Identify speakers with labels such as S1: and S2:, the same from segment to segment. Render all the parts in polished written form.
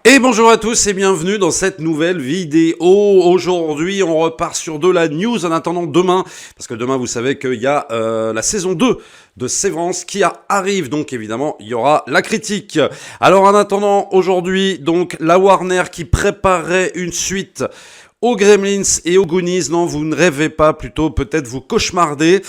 S1: Et bonjour à tous et bienvenue dans cette nouvelle vidéo. Aujourd'hui, on repart sur de la news en attendant demain, parce que demain, vous savez qu'il y a la saison 2 de Sévrance qui arrive, donc évidemment, il y aura la critique. Alors en attendant, aujourd'hui, donc la Warner qui préparait une suite aux Gremlins et aux Goonies. Non, vous ne rêvez pas, plutôt peut-être vous cauchemardez.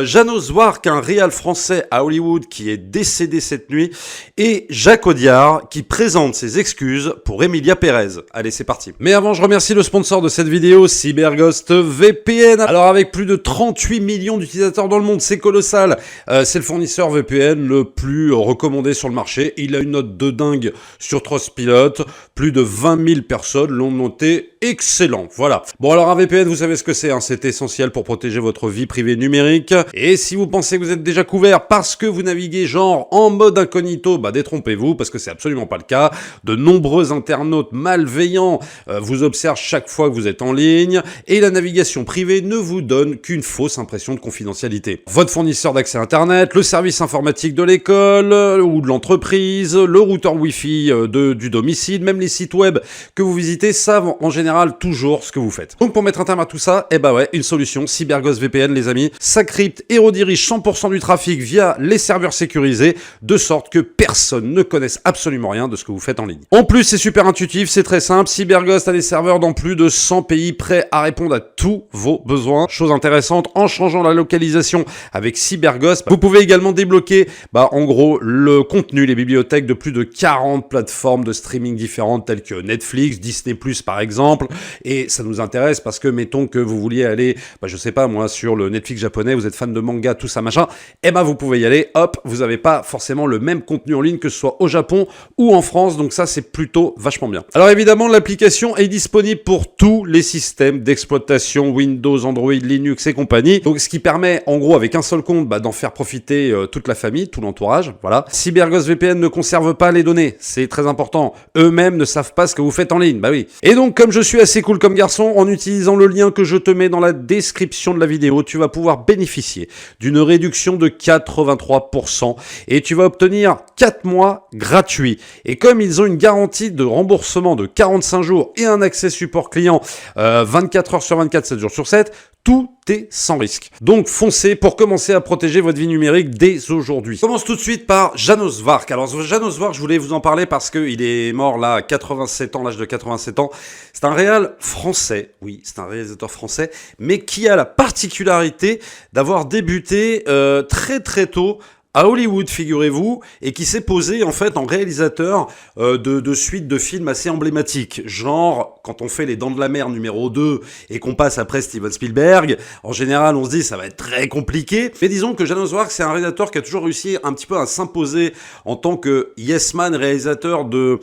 S1: Janos Wark, un réal français à Hollywood qui est décédé cette nuit, et Jacques Audiard qui présente ses excuses pour Emilia Pérez. Allez, c'est parti. Mais avant, je remercie le sponsor de cette vidéo, CyberGhost VPN. Alors avec plus de 38 millions d'utilisateurs dans le monde, c'est colossal. C'est le fournisseur VPN le plus recommandé sur le marché. Il a une note de dingue sur Trustpilot. Plus de 20 000 personnes l'ont noté excellent. Voilà. Bon, alors un VPN, vous savez ce que c'est, hein, c'est essentiel pour protéger votre vie privée numérique. Et si vous pensez que vous êtes déjà couvert parce que vous naviguez genre en mode incognito, bah détrompez-vous, parce que c'est absolument pas le cas. De nombreux internautes malveillants vous observent chaque fois que vous êtes en ligne, et la navigation privée ne vous donne qu'une fausse impression de confidentialité. Votre fournisseur d'accès Internet, le service informatique de l'école ou de l'entreprise, le routeur Wi-Fi du domicile, même les sites web que vous visitez savent en général toujours ce que vous faites. Donc pour mettre un terme à tout ça, eh bah ouais, une solution, CyberGhost VPN les amis, ça crypte et redirige 100% du trafic via les serveurs sécurisés, de sorte que personne ne connaisse absolument rien de ce que vous faites en ligne. En plus, c'est super intuitif, c'est très simple, CyberGhost a des serveurs dans plus de 100 pays prêts à répondre à tous vos besoins. Chose intéressante, en changeant la localisation avec CyberGhost, vous pouvez également débloquer, en gros, le contenu, les bibliothèques de plus de 40 plateformes de streaming différentes telles que Netflix, Disney+, par exemple. Et ça nous intéresse parce que, mettons que vous vouliez aller, je sais pas moi, sur le Netflix japonais, vous êtes fan de manga, tout ça machin, vous pouvez y aller, hop, vous avez pas forcément le même contenu en ligne que ce soit au Japon ou en France, donc ça c'est plutôt vachement bien. Alors évidemment, l'application est disponible pour tous les systèmes d'exploitation, Windows, Android, Linux et compagnie, donc ce qui permet en gros avec un seul compte d'en faire profiter toute la famille, tout l'entourage, voilà. CyberGhost VPN ne conserve pas les données, c'est très important, eux-mêmes ne savent pas ce que vous faites en ligne, bah oui. Et donc comme je suis assez cool comme garçon, en utilisant le lien que je te mets dans la description de la vidéo, tu vas pouvoir bénéficier d'une réduction de 83% et tu vas obtenir 4 mois gratuits. Et comme ils ont une garantie de remboursement de 45 jours et un accès support client 24 heures sur 24, 7 jours sur 7, tout est sans risque. Donc foncez pour commencer à protéger votre vie numérique dès aujourd'hui. Je commence tout de suite par Janos Wark. Alors Janos Wark, je voulais vous en parler parce qu'il est mort là à 87 ans, l'âge de 87 ans. C'est un réal français, oui, c'est un réalisateur français, mais qui a la particularité d'avoir débuté très très tôt à Hollywood, figurez-vous, et qui s'est posé en fait en réalisateur de suites de films assez emblématiques. Genre, quand on fait Les Dents de la Mer numéro 2 et qu'on passe après Steven Spielberg, en général on se dit ça va être très compliqué. Mais disons que Janos Wark, c'est un réalisateur qui a toujours réussi un petit peu à s'imposer en tant que yes man, réalisateur de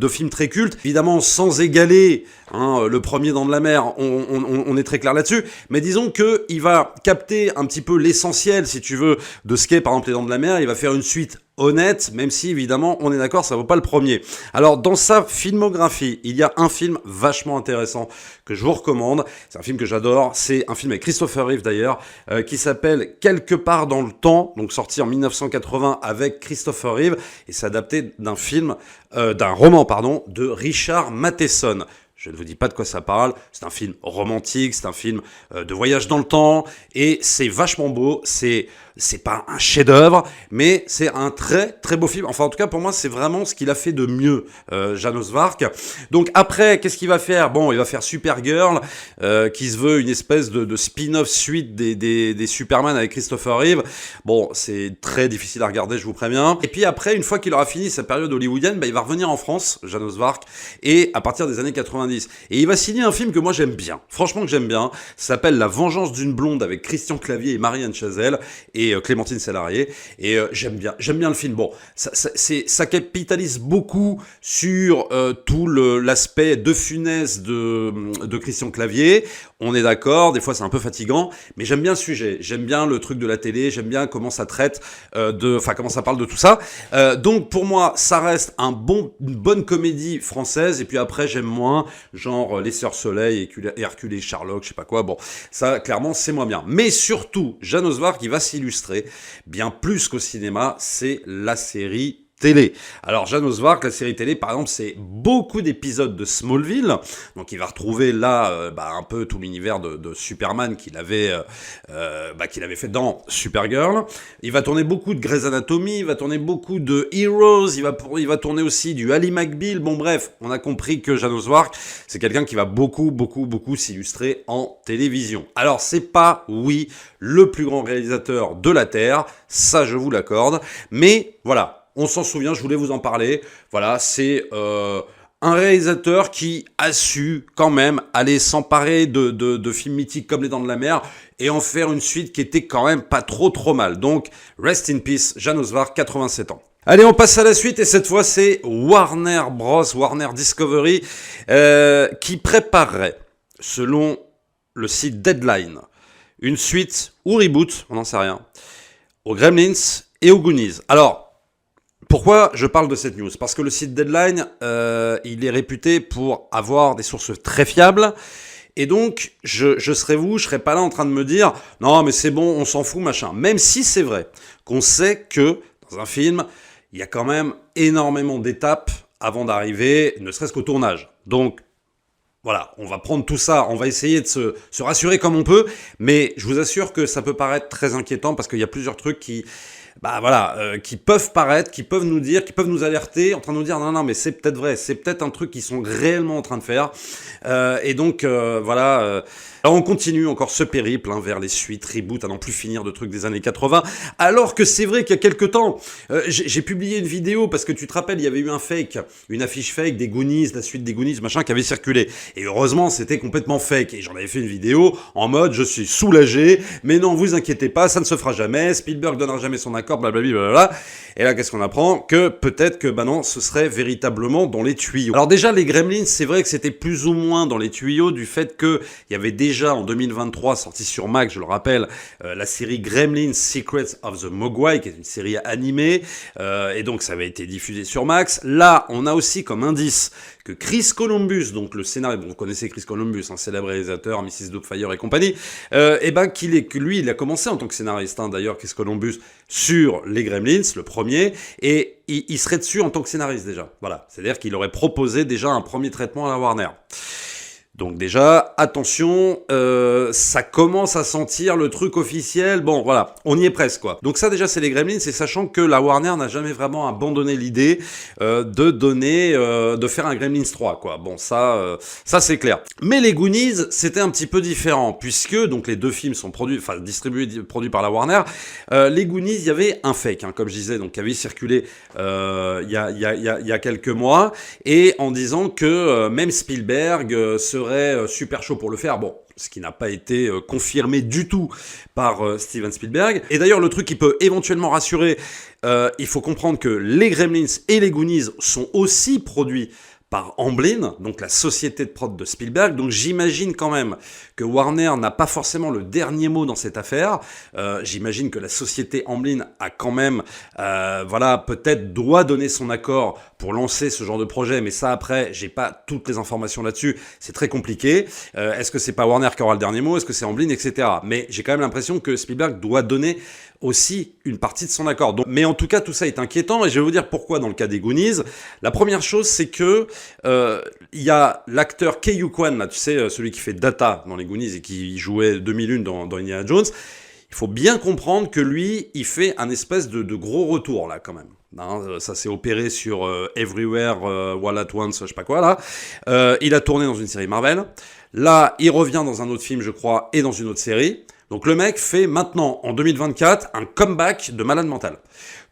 S1: films très cultes. Évidemment sans égaler le premier Dents de la Mer, on est très clair là-dessus. Mais disons que il va capter un petit peu l'essentiel, si tu veux, de ce qu'est par exemple Les Dents de la Mer. Il va faire une suite honnête, même si évidemment on est d'accord, ça vaut pas le premier. Alors dans sa filmographie, il y a un film vachement intéressant que je vous recommande, c'est un film que j'adore, c'est un film avec Christopher Reeve d'ailleurs, qui s'appelle Quelque part dans le temps, donc sorti en 1980 avec Christopher Reeve, et c'est adapté d'un roman de Richard Matheson. Je ne vous dis pas de quoi ça parle, c'est un film romantique, c'est un film de voyage dans le temps, et c'est vachement beau, c'est pas un chef-d'œuvre, mais c'est un très très beau film. Enfin en tout cas pour moi c'est vraiment ce qu'il a fait de mieux, Janos Wark. Donc après qu'est-ce qu'il va faire ? Bon, il va faire Supergirl, qui se veut une espèce de spin-off suite des Superman avec Christopher Reeve. Bon, c'est très difficile à regarder, je vous préviens. Et puis après, une fois qu'il aura fini sa période hollywoodienne, il va revenir en France, Janos Wark, et à partir des années 90. Et il va signer un film que moi j'aime bien, franchement que j'aime bien, ça s'appelle La Vengeance d'une blonde avec Christian Clavier et Marianne Chazelle et Clémentine Sélarié, et j'aime bien le film. Bon, ça capitalise beaucoup sur tout l'aspect de Funès de Christian Clavier, on est d'accord, des fois c'est un peu fatigant, mais j'aime bien le sujet, j'aime bien le truc de la télé, j'aime bien comment ça traite, comment ça parle de tout ça. Donc pour moi, ça reste une bonne comédie française, et puis après j'aime moins, genre Les Sœurs Soleil et Hercule et Sherlock, je sais pas quoi, bon, ça clairement c'est moins bien. Mais surtout, Janos Wark qui va s'illustrer, bien plus qu'au cinéma, c'est la série télé. Alors Janos Vark, la série télé par exemple, c'est beaucoup d'épisodes de Smallville, donc il va retrouver là un peu tout l'univers de Superman qu'il avait fait dans Supergirl. Il va tourner beaucoup de Grey's Anatomy, il va tourner beaucoup de Heroes, il va tourner aussi du Ally McBeal. Bon bref, on a compris que Janos Vark, c'est quelqu'un qui va beaucoup s'illustrer en télévision. Alors c'est pas, oui, le plus grand réalisateur de la Terre, ça je vous l'accorde, mais voilà. On s'en souvient, je voulais vous en parler. Voilà, c'est un réalisateur qui a su quand même aller s'emparer de films mythiques comme Les Dents de la Mer et en faire une suite qui était quand même pas trop mal. Donc, rest in peace, Janos Vark, 87 ans. Allez, on passe à la suite et cette fois c'est Warner Bros, Warner Discovery qui préparerait, selon le site Deadline, une suite ou reboot, on n'en sait rien, aux Gremlins et aux Goonies. Alors, pourquoi je parle de cette news ? Parce que le site Deadline, il est réputé pour avoir des sources très fiables. Et donc, je serais pas là en train de me dire « Non, mais c'est bon, on s'en fout, machin ». Même si c'est vrai qu'on sait que, dans un film, il y a quand même énormément d'étapes avant d'arriver, ne serait-ce qu'au tournage. Donc, voilà, on va prendre tout ça, on va essayer de se rassurer comme on peut. Mais je vous assure que ça peut paraître très inquiétant parce qu'il y a plusieurs trucs qui peuvent paraître, qui peuvent nous dire, qui peuvent nous alerter, en train de nous dire non mais c'est peut-être vrai, c'est peut-être un truc qu'ils sont réellement en train de faire. Alors on continue encore ce périple vers les suites, reboots, à n'en plus finir de trucs des années 80. Alors que c'est vrai qu'il y a quelques temps, j'ai publié une vidéo parce que tu te rappelles, il y avait eu un fake, une affiche fake des Goonies, la suite des Goonies, machin, qui avait circulé. Et heureusement, c'était complètement fake. Et j'en avais fait une vidéo en mode je suis soulagé, mais non, vous inquiétez pas, ça ne se fera jamais. Spielberg donnera jamais son accord, blablabla. Et là, qu'est-ce qu'on apprend ? Que peut-être que non, ce serait véritablement dans les tuyaux. Alors déjà, les Gremlins, c'est vrai que c'était plus ou moins dans les tuyaux du fait que il y avait déjà en 2023 sorti sur Max, je le rappelle, la série Gremlins Secrets of the Mogwai, qui est une série animée, et donc ça avait été diffusé sur Max. Là, on a aussi comme indice que Chris Columbus, donc le scénario, vous connaissez Chris Columbus, un célèbre réalisateur, Mrs. Doubtfire et compagnie, il a commencé en tant que scénariste, d'ailleurs, Chris Columbus, sur les Gremlins, le premier, et il serait dessus en tant que scénariste déjà. Voilà, c'est-à-dire qu'il aurait proposé déjà un premier traitement à la Warner. Donc déjà, attention, ça commence à sentir le truc officiel. Bon, voilà, on y est presque, quoi. Donc ça, déjà, c'est les Gremlins, c'est sachant que la Warner n'a jamais vraiment abandonné l'idée de faire un Gremlins 3, quoi. Bon, ça c'est clair. Mais les Goonies, c'était un petit peu différent, puisque donc les deux films sont produits par la Warner. Les Goonies, il y avait un fake, comme je disais, donc qui avait circulé il y a quelques mois, et en disant que même Spielberg serait super chaud pour le faire. Bon, ce qui n'a pas été confirmé du tout par Steven Spielberg. Et d'ailleurs, le truc qui peut éventuellement rassurer, il faut comprendre que les Gremlins et les Goonies sont aussi produits par Amblin, donc la société de prod de Spielberg. Donc j'imagine quand même que Warner n'a pas forcément le dernier mot dans cette affaire. J'imagine que la société Amblin a quand même, peut-être doit donner son accord pour lancer ce genre de projet. Mais ça, après, j'ai pas toutes les informations là-dessus. C'est très compliqué. Est-ce que c'est pas Warner qui aura le dernier mot ? Est-ce que c'est Amblin, etc. Mais j'ai quand même l'impression que Spielberg doit donner aussi une partie de son accord. Donc, mais en tout cas, tout ça est inquiétant, et je vais vous dire pourquoi dans le cas des Goonies. La première chose, c'est que il y a l'acteur Ke-Huy Quan, là, tu sais, celui qui fait Data dans les Goonies et qui jouait 2001 dans Indiana Jones. Il faut bien comprendre que lui, il fait un espèce de gros retour, là, quand même. Ça s'est opéré sur Everywhere, All at Once, je sais pas quoi, là. Il a tourné dans une série Marvel. Là, il revient dans un autre film, je crois, et dans une autre série. Donc le mec fait maintenant, en 2024, un comeback de malade mental.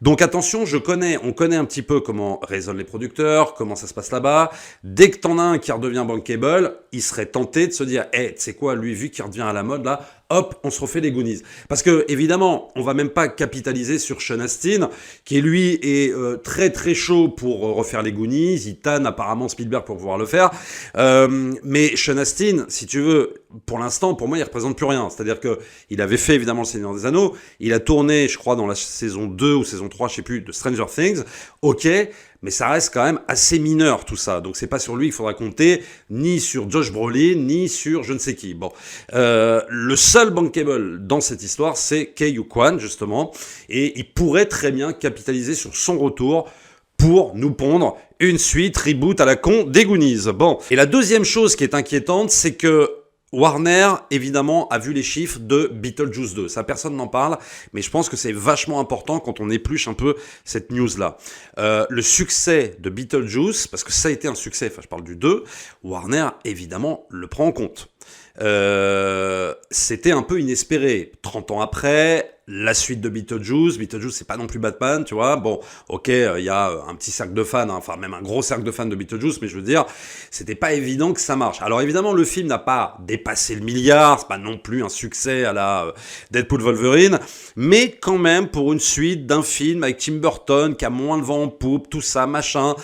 S1: Donc attention, on connaît un petit peu comment raisonnent les producteurs, comment ça se passe là-bas. Dès que t'en as un qui redevient bankable, il serait tenté de se dire « tu sais quoi, lui, vu qu'il redevient à la mode, là, hop, on se refait les Goonies ». Parce que, évidemment, on va même pas capitaliser sur Sean Astin, qui lui est très très chaud pour refaire les Goonies. Il tanne apparemment Spielberg pour pouvoir le faire. Mais Sean Astin, si tu veux, pour l'instant, pour moi, il représente plus rien. C'est-à-dire que il avait fait évidemment le Seigneur des Anneaux. Il a tourné, je crois, dans la saison 2 ou saison 3, je sais plus, de Stranger Things. Ok, mais ça reste quand même assez mineur tout ça. Donc c'est pas sur lui qu'il faudra compter, ni sur Josh Brolin, ni sur je ne sais qui. Bon, le seul bankable dans cette histoire, c'est Ke-Huy Quan, justement, et il pourrait très bien capitaliser sur son retour pour nous pondre une suite reboot à la con des Goonies. Bon, et la deuxième chose qui est inquiétante, c'est que Warner, évidemment, a vu les chiffres de Beetlejuice 2. Ça, personne n'en parle, mais je pense que c'est vachement important quand on épluche un peu cette news-là. Le succès de Beetlejuice, parce que ça a été un succès, enfin je parle du 2, Warner, évidemment, le prend en compte. C'était un peu inespéré. 30 ans après, la suite de Beetlejuice, c'est pas non plus Batman, tu vois. Bon, ok, y a un petit cercle de fans, hein, enfin même un gros cercle de fans de Beetlejuice, mais je veux dire, c'était pas évident que ça marche. Alors évidemment, le film n'a pas dépassé le milliard, c'est pas non plus un succès à la Deadpool Wolverine, mais quand même, pour une suite d'un film avec Tim Burton, qui a moins le vent en poupe, tout ça, machin,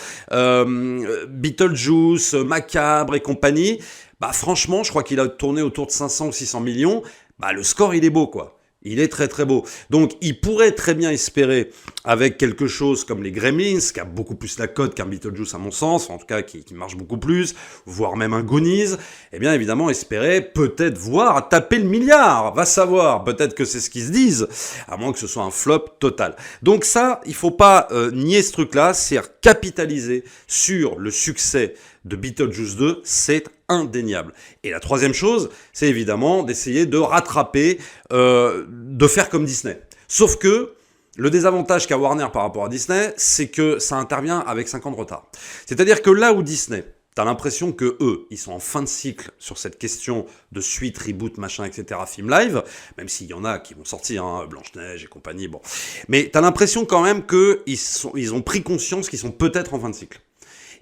S1: Beetlejuice, Macabre et compagnie, bah franchement, je crois qu'il a tourné autour de 500 ou 600 millions, bah le score, il est beau, quoi. Il est très très beau. Donc, il pourrait très bien espérer, avec quelque chose comme les Gremlins, qui a beaucoup plus la cote qu'un Beetlejuice à mon sens, en tout cas qui marche beaucoup plus, voire même un Goonies, eh bien évidemment espérer peut-être voir taper le milliard, va savoir, peut-être que c'est ce qu'ils se disent, à moins que ce soit un flop total. Donc ça, il faut pas nier ce truc-là, c'est capitaliser sur le succès de Beetlejuice 2, c'est indéniable. Et la troisième chose, c'est évidemment d'essayer de rattraper, de faire comme Disney. Sauf que le désavantage qu'a Warner par rapport à Disney, c'est que ça intervient avec 5 ans de retard. C'est-à-dire que là où Disney, t'as l'impression que eux, ils sont en fin de cycle sur cette question de suite, reboot, machin, etc., film live, même s'il y en a qui vont sortir, hein, Blanche-Neige et compagnie, bon. Mais t'as l'impression quand même qu'ils ont pris conscience qu'ils sont peut-être en fin de cycle.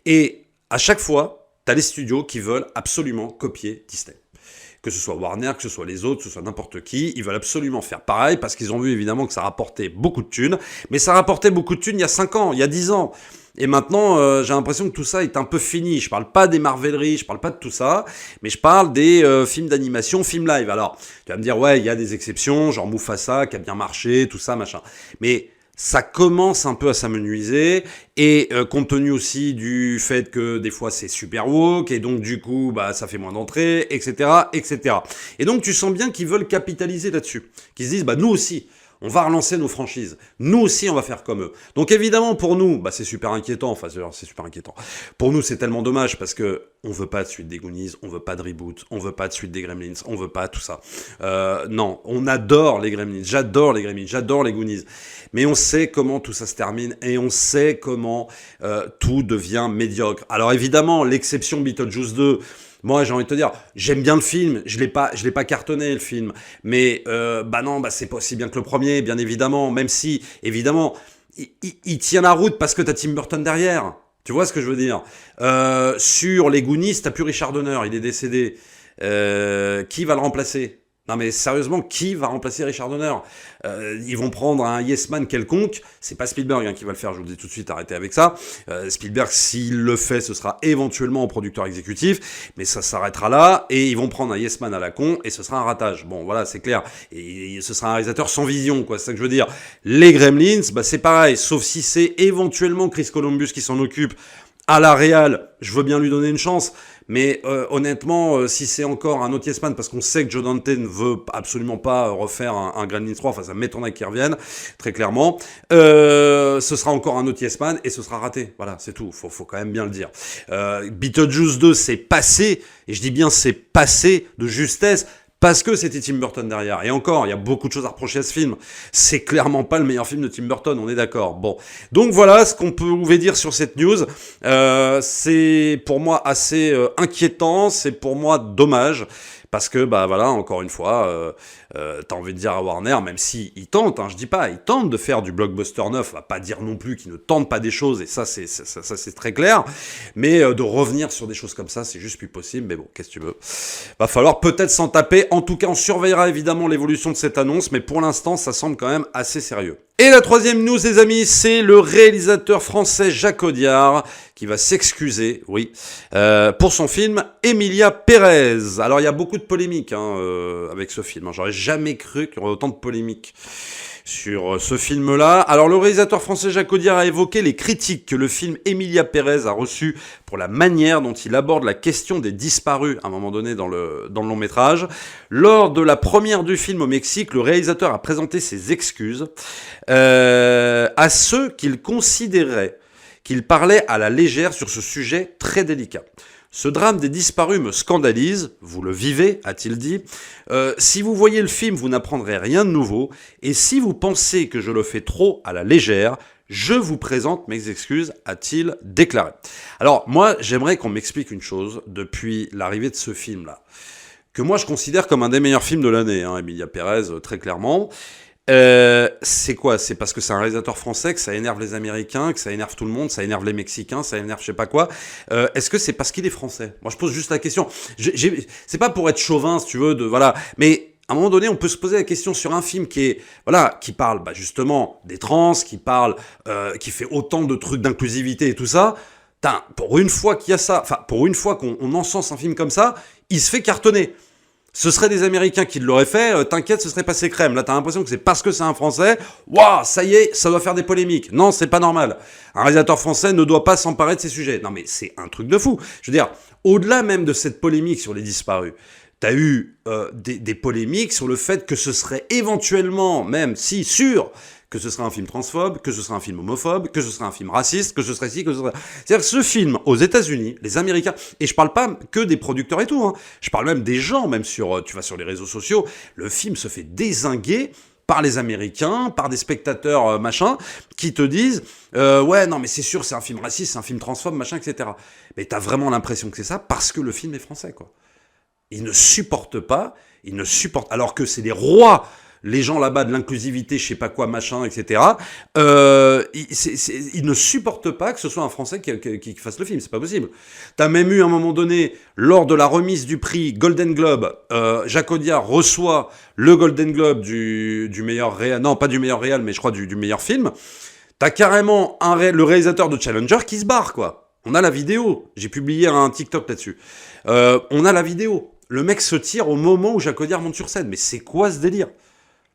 S1: Et à chaque fois, t'as les studios qui veulent absolument copier Disney. Que ce soit Warner, que ce soit les autres, que ce soit n'importe qui, ils veulent absolument faire pareil parce qu'ils ont vu évidemment que ça rapportait beaucoup de thunes. Mais ça rapportait beaucoup de thunes il y a 5 ans, il y a 10 ans. Et maintenant, j'ai l'impression que tout ça est un peu fini. Je parle pas des Marveleries, je parle pas de tout ça, mais je parle des films d'animation, films live. Alors, tu vas me dire, ouais, il y a des exceptions, genre Mufasa qui a bien marché, tout ça, machin. Mais ça commence un peu à s'amenuiser, et compte tenu aussi du fait que des fois c'est super woke, et donc du coup bah ça fait moins d'entrées, etc., etc. Et donc tu sens bien qu'ils veulent capitaliser là-dessus, qu'ils se disent bah nous aussi on va relancer nos franchises, nous aussi on va faire comme eux. Donc évidemment pour nous, bah c'est super inquiétant, enfin c'est super inquiétant. Pour nous c'est tellement dommage parce que on veut pas de suite des Goonies, on veut pas de reboot, on veut pas de suite des Gremlins, on veut pas tout ça. Non, on adore les Gremlins, j'adore les Gremlins, j'adore les Goonies. Mais on sait comment tout ça se termine et on sait comment tout devient médiocre. Alors évidemment, l'exception Beetlejuice 2, moi j'ai envie de te dire, j'aime bien le film, je l'ai pas cartonné le film, mais bah non, bah c'est pas aussi bien que le premier, bien évidemment, même si évidemment il tient la route parce que t'as Tim Burton derrière. Tu vois ce que je veux dire? Sur les Goonies, t'as plus Richard Donner, il est décédé. Qui va le remplacer? Non mais sérieusement, qui va remplacer Richard Donner? Ils vont prendre un yes man quelconque, c'est pas Spielberg hein, qui va le faire, je vous le dis tout de suite, arrêtez avec ça. Spielberg, s'il le fait, ce sera éventuellement en producteur exécutif, mais ça s'arrêtera là, et ils vont prendre un yes man à la con, et ce sera un ratage. Bon voilà, c'est clair, et ce sera un réalisateur sans vision, quoi, c'est ça que je veux dire. Les Gremlins, bah c'est pareil, sauf si c'est éventuellement Chris Columbus qui s'en occupe, à la réal, je veux bien lui donner une chance, mais honnêtement, si c'est encore un autre Yes Man, parce qu'on sait que Joe Dante ne veut absolument pas refaire un Gremlins 3, enfin ça m'étonnerait qu'il revienne, très clairement, ce sera encore un autre Yes Man, et ce sera raté. Voilà, c'est tout, faut quand même bien le dire. Beetlejuice 2, c'est passé, et je dis bien c'est passé de justesse, parce que c'était Tim Burton derrière. Et encore, il y a beaucoup de choses à reprocher à ce film. C'est clairement pas le meilleur film de Tim Burton, on est d'accord. Bon, donc voilà ce qu'on pouvait dire sur cette news. C'est pour moi assez inquiétant, c'est pour moi dommage. Parce que, bah voilà, encore une fois, t'as envie de dire à Warner, même si ils tentent, hein, je dis pas, ils tentent de faire du blockbuster neuf, on va pas dire non plus qu'ils ne tentent pas des choses, et ça c'est très clair, mais de revenir sur des choses comme ça, c'est juste plus possible, mais bon, qu'est-ce que tu veux. Va falloir peut-être s'en taper, en tout cas on surveillera évidemment l'évolution de cette annonce, mais pour l'instant ça semble quand même assez sérieux. Et la troisième news, les amis, c'est le réalisateur français Jacques Audiard qui va s'excuser, oui, pour son film Emilia Pérez. Alors, il y a beaucoup de polémiques avec ce film. J'aurais jamais cru qu'il y aurait autant de polémiques sur ce film-là. Alors, le réalisateur français Jacques Audiard a évoqué les critiques que le film Emilia Pérez a reçues pour la manière dont il aborde la question des disparus à un moment donné dans le long-métrage. Lors de la première du film au Mexique, le réalisateur a présenté ses excuses à ceux qu'il qu'il parlait à la légère sur ce sujet très délicat. Ce drame des disparus me scandalise, vous le vivez, a-t-il dit. Si vous voyez le film, vous n'apprendrez rien de nouveau, et si vous pensez que je le fais trop à la légère, je vous présente mes excuses, a-t-il déclaré. Alors moi, j'aimerais qu'on m'explique une chose depuis l'arrivée de ce film-là, que moi je considère comme un des meilleurs films de l'année, Emilia Pérez, très clairement. C'est quoi? C'est parce que c'est un réalisateur français, que ça énerve les Américains, que ça énerve tout le monde, ça énerve les Mexicains, ça énerve je sais pas quoi. Est-ce que c'est parce qu'il est français? Moi je pose juste la question. C'est pas pour être chauvin, si tu veux, voilà. Mais à un moment donné, on peut se poser la question sur un film qui parle justement des trans, qui fait autant de trucs d'inclusivité et tout ça. Pour une fois qu'il y a ça, pour une fois qu'on encense un film comme ça, il se fait cartonner. Ce serait des Américains qui l'auraient fait, t'inquiète, ce serait passé crème. Là, t'as l'impression que c'est parce que c'est un Français, waouh, ça y est, ça doit faire des polémiques. Non, c'est pas normal. Un réalisateur français ne doit pas s'emparer de ces sujets. Non, mais c'est un truc de fou. Je veux dire, au-delà même de cette polémique sur les disparus, t'as eu des polémiques sur le fait que ce serait éventuellement, même si sûr, que ce serait un film transphobe, que ce serait un film homophobe, que ce serait un film raciste, que ce serait ci, que ce serait... C'est-à-dire que ce film, aux États-Unis, les Américains, et je parle pas que des producteurs et tout, je parle même des gens, même tu vas sur les réseaux sociaux, le film se fait dézinguer par les Américains, par des spectateurs machin, qui te disent ouais, non, mais c'est sûr, c'est un film raciste, c'est un film transphobe, machin, etc. Mais t'as vraiment l'impression que c'est ça parce que le film est français, quoi. Ils ne supportent pas, alors que c'est des rois, les gens là-bas de l'inclusivité, je sais pas quoi, machin, etc. Ils ne supportent pas que ce soit un Français qui fasse le film, c'est pas possible. T'as même eu à un moment donné, lors de la remise du prix Golden Globe, Jacques Audiard reçoit le Golden Globe du meilleur réal, non pas du meilleur réal, mais je crois du meilleur film. T'as carrément le réalisateur de Challenger qui se barre, quoi. On a la vidéo, j'ai publié un TikTok là-dessus. On a la vidéo. Le mec se tire au moment où Jacques Audiard monte sur scène. Mais c'est quoi ce délire ?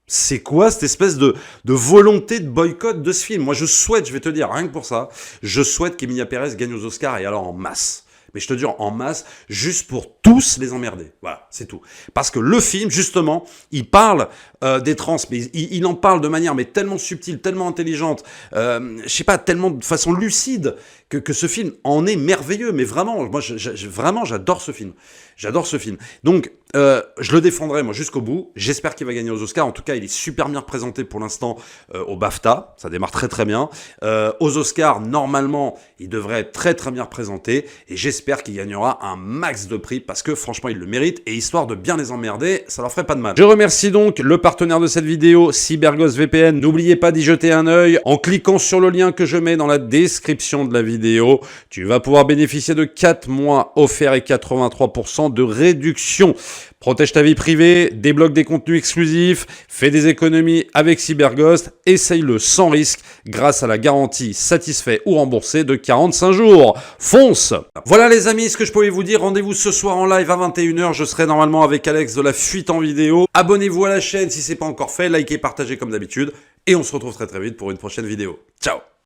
S1: C'est quoi cette espèce de volonté de boycott de ce film ? Moi, je souhaite, je vais te dire, rien que pour ça, je souhaite qu'Emilia Pérez gagne aux Oscars, et alors en masse. Mais je te dis en masse, juste pour tous les emmerder. Voilà, c'est tout. Parce que le film, justement, il parle des trans, mais il en parle de manière mais tellement subtile, tellement intelligente, je sais pas, tellement de façon lucide, que ce film en est merveilleux. Mais vraiment, moi, vraiment, j'adore ce film. J'adore ce film. Donc, je le défendrai, moi, jusqu'au bout. J'espère qu'il va gagner aux Oscars. En tout cas, il est super bien représenté pour l'instant au BAFTA. Ça démarre très, très bien. Aux Oscars, normalement, il devrait être très, très bien représenté. Et j'espère qu'il gagnera un max de prix parce que, franchement, il le mérite. Et histoire de bien les emmerder, ça leur ferait pas de mal. Je remercie donc le partenaire de cette vidéo, CyberGhost VPN. N'oubliez pas d'y jeter un œil en cliquant sur le lien que je mets dans la description de la vidéo. Tu vas pouvoir bénéficier de 4 mois offerts et 83% de réduction. Protège ta vie privée, débloque des contenus exclusifs, fais des économies avec CyberGhost, essaye-le sans risque grâce à la garantie satisfait ou remboursé de 45 jours. Fonce! Voilà les amis, ce que je pouvais vous dire. Rendez-vous ce soir en live à 21h. Je serai normalement avec Alex de la fuite en vidéo. Abonnez-vous à la chaîne si ce n'est pas encore fait, likez, partagez comme d'habitude. Et on se retrouve très très vite pour une prochaine vidéo. Ciao!